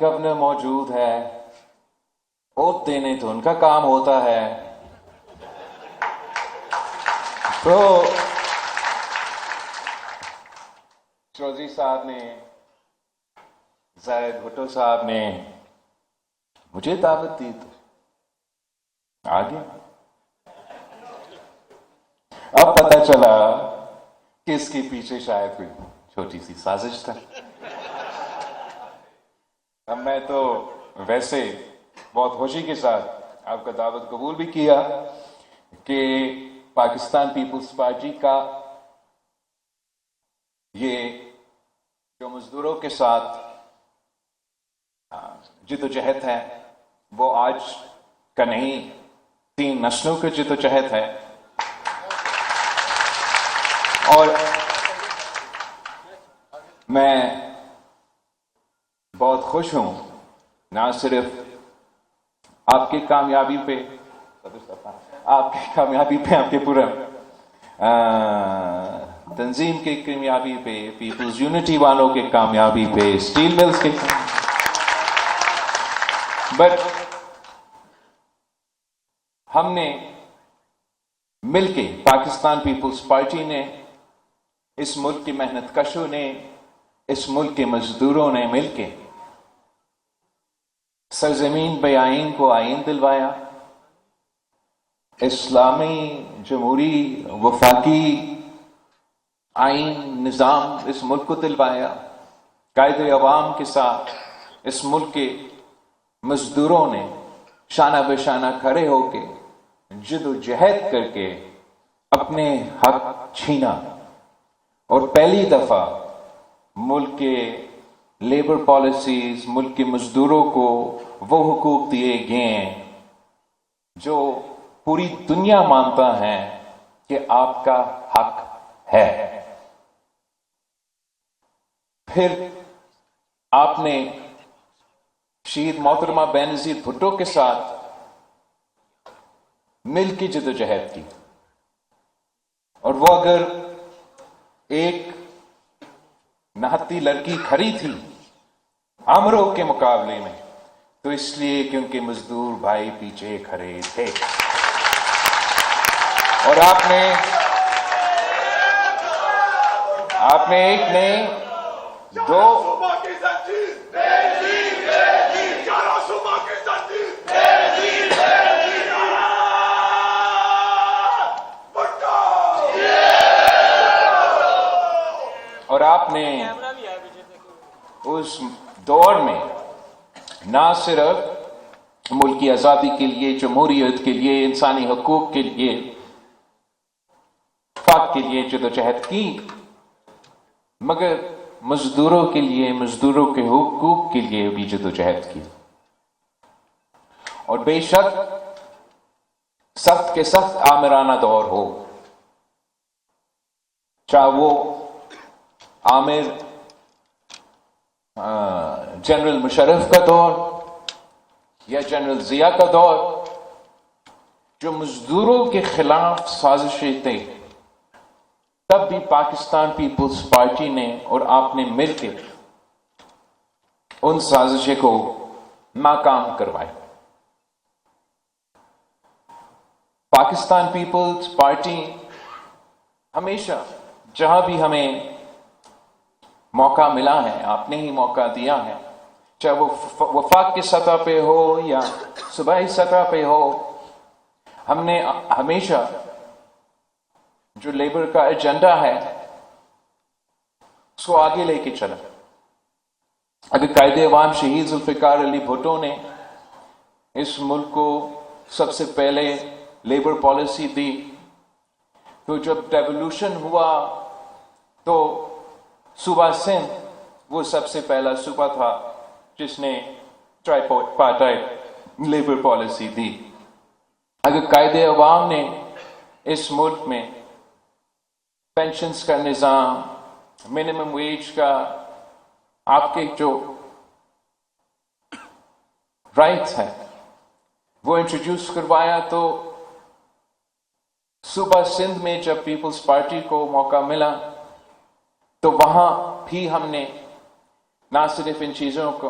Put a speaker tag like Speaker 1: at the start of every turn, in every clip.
Speaker 1: Governor موجود ہے، vote دینے تو ان کا کام ہوتا ہے. تو چودھری صاحب نے، زاہد بھٹو صاحب نے مجھے دعوت دی تو آ گیا. اب پتہ چلا کہ اس کے پیچھے شاید کوئی چھوٹی سی سازش تھا. اب میں تو ویسے بہت خوشی کے ساتھ آپ کا دعوت قبول بھی کیا کہ پاکستان پیپلز پارٹی کا یہ جو مزدوروں کے ساتھ جد و جہد ہے وہ آج کا نہیں، 3 نسلوں کی جد و جہد ہے. اور میں بہت خوش ہوں نہ صرف آپ کی کامیابی پہ، آپ کے پورا تنظیم کی کامیابی پہ، پیپلز یونٹی والوں کے کامیابی پہ، اسٹیل ملز کے، بٹ ہم نے مل کے، پاکستان پیپلز پارٹی نے، اس ملک کی محنت کشوں نے، اس ملک کے مزدوروں نے مل کے سرزمین بے آئین کو آئین دلوایا، اسلامی جمہوری وفاقی آئین نظام اس ملک کو دلوایا. قائد عوام کے ساتھ اس ملک کے مزدوروں نے شانہ بہ شانہ کھڑے ہو کے جد و جہد کر کے اپنے حق چھینا، اور پہلی دفعہ ملک کے لیبر پالیسیز، ملک کے مزدوروں کو وہ حقوق دیے گئے ہیں جو پوری دنیا مانتا ہے کہ آپ کا حق ہے. پھر آپ نے شہید محترمہ بینظیر بھٹو کے ساتھ مل کی جد و جہد کی، اور وہ اگر ایک نہتی لڑکی کھڑی تھی امروں کے مقابلے میں تو اس لیے کہ ان کے مزدور بھائی پیچھے کھڑے تھے. اور آپ نے ایک نہیں دو، اور آپ نے اس دور میں نہ صرف ملک کی آزادی کے لیے، جمہوریت کے لیے، انسانی حقوق کے لیے، وفاق کے لیے جد و جہد کی، مگر مزدوروں کے لیے، مزدوروں کے حقوق کے لیے بھی جد و جہد کی. اور بے شک سخت کے سخت آمرانہ دور ہو، چاہے وہ عامر جنرل مشرف کا دور یا جنرل ضیاء کا دور، جو مزدوروں کے خلاف سازشیں تھیں، تب بھی پاکستان پیپلز پارٹی نے اور آپ نے مل کے ان سازشوں کو ناکام کروایا. پاکستان پیپلز پارٹی ہمیشہ جہاں بھی ہمیں موقع ملا ہے، آپ نے ہی موقع دیا ہے، چاہے وہ وفاق کی سطح پہ ہو یا صوبائی سطح پہ ہو، ہم نے ہمیشہ جو لیبر کا ایجنڈا ہے اس کو آگے لے کے چلا. اگر قائد عوام شہید ذوالفقار علی بھٹو نے اس ملک کو سب سے پہلے لیبر پالیسی دی، تو جب ریولوشن ہوا تو صوبہ سندھ وہ سب سے پہلا صوبہ تھا جس نے ٹرائی پارٹائٹ لیبر پالیسی دی. اگر قائد عوام نے اس ملک میں پینشنز کا نظام، منیمم ویج کا، آپ کے جو رائٹس ہیں وہ انٹروڈیوس کروایا، تو صوبہ سندھ میں جب پیپلز پارٹی کو موقع ملا تو وہاں بھی ہم نے نہ صرف ان چیزوں کو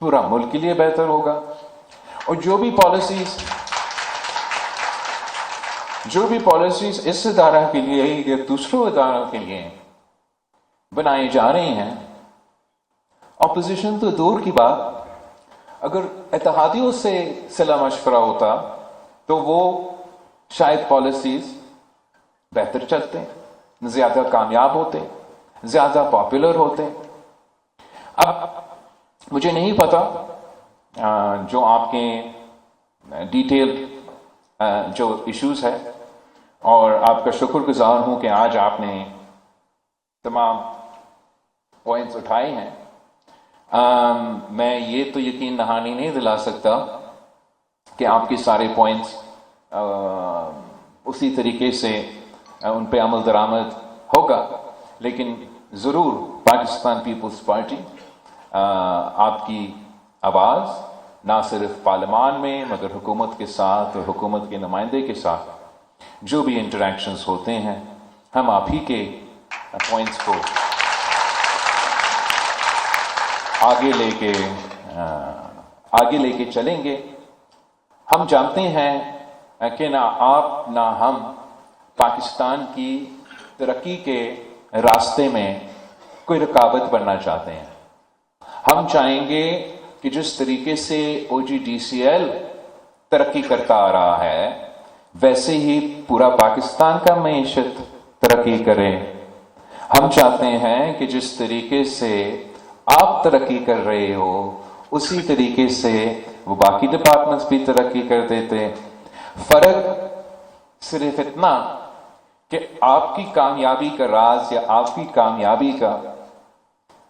Speaker 1: پورا ملک کے لیے بہتر ہوگا. اور جو بھی پالیسیز اس ادارہ کے لیے یا دوسروں اداروں کے لیے بنائی جا رہی ہیں، اپوزیشن تو دور کی بات، اگر اتحادیوں سے صلاح مشورہ ہوتا تو وہ شاید پالیسیز بہتر چلتے، زیادہ کامیاب ہوتے، زیادہ پاپولر ہوتے. اب مجھے نہیں پتا جو آپ کے ڈیٹیل جو ایشوز ہے، اور آپ کا شکر گزار ہوں کہ آج آپ نے تمام پوائنٹس اٹھائے ہیں. میں یہ تو یقین دہانی نہیں دلا سکتا کہ آپ کے سارے پوائنٹس اسی طریقے سے ان پہ عمل درآمد ہوگا، لیکن ضرور پاکستان پیپلز پارٹی آپ کی آواز نہ صرف پارلیمان میں مگر حکومت کے ساتھ اور حکومت کے نمائندے کے ساتھ جو بھی انٹریکشنز ہوتے ہیں، ہم آپ ہی کے پوائنٹس کو آگے لے کے چلیں گے. ہم جانتے ہیں کہ نہ آپ نہ ہم پاکستان کی ترقی کے راستے میں کوئی رکاوٹ بننا چاہتے ہیں. ہم چاہیں گے کہ جس طریقے سے OGDCL ترقی کرتا آ رہا ہے ویسے ہی پورا پاکستان کا معیشت ترقی کرے. ہم چاہتے ہیں کہ جس طریقے سے آپ ترقی کر رہے ہو اسی طریقے سے وہ باقی ڈپارٹمنٹس بھی ترقی کر دیتے. فرق صرف اتنا کہ آپ کی کامیابی کا راز یا آپ کی کامیابی کا،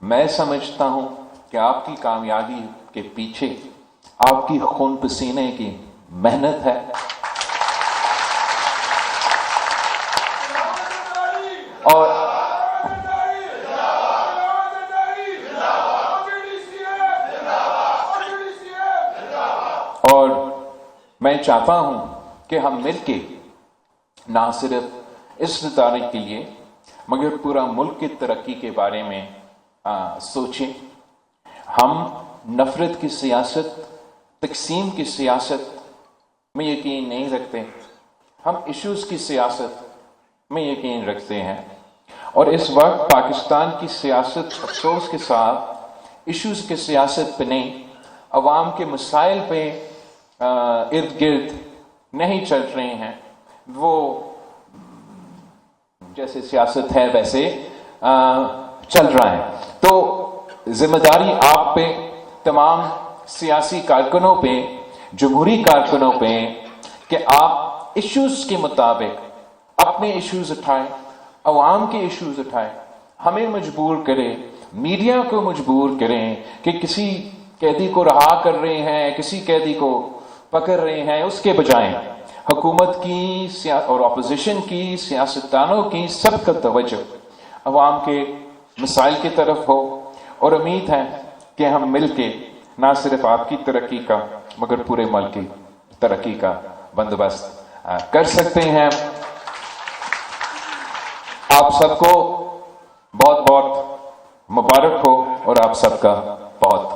Speaker 1: میں سمجھتا ہوں کہ آپ کی کامیابی کے پیچھے آپ کی خون پسینے کی محنت ہے. اور میں چاہتا ہوں کہ ہم مل کے نہ صرف اس ادارے کے لیے مگر پورا ملک کی ترقی کے بارے میں سوچیں. ہم نفرت کی سیاست، تقسیم کی سیاست میں یقین نہیں رکھتے، ہم ایشوز کی سیاست میں یقین رکھتے ہیں. اور اس وقت پاکستان کی سیاست افسوس کے ساتھ ایشوز کی سیاست پہ نہیں، عوام کے مسائل پہ ارد گرد نہیں چل رہے ہیں. وہ جیسے سیاست ہے ویسے چل رہا ہے. تو ذمہ داری آپ پہ، تمام سیاسی کارکنوں پہ، جمہوری کارکنوں پہ کہ آپ ایشوز کے مطابق اپنے ایشوز اٹھائیں، عوام کے ایشوز اٹھائیں. ہمیں مجبور کریں، میڈیا کو مجبور کریں کہ کسی قیدی کو رہا کر رہے ہیں، کسی قیدی کو پکڑ رہے ہیں، اس کے بجائے حکومت کی اور اپوزیشن کی، سیاستدانوں کی سب کا توجہ عوام کے مسائل کی طرف ہو. اور امید ہے کہ ہم مل کے نہ صرف آپ کی ترقی کا مگر پورے ملک کی ترقی کا بندوبست کر سکتے ہیں. آپ سب کو بہت بہت مبارک ہو اور آپ سب کا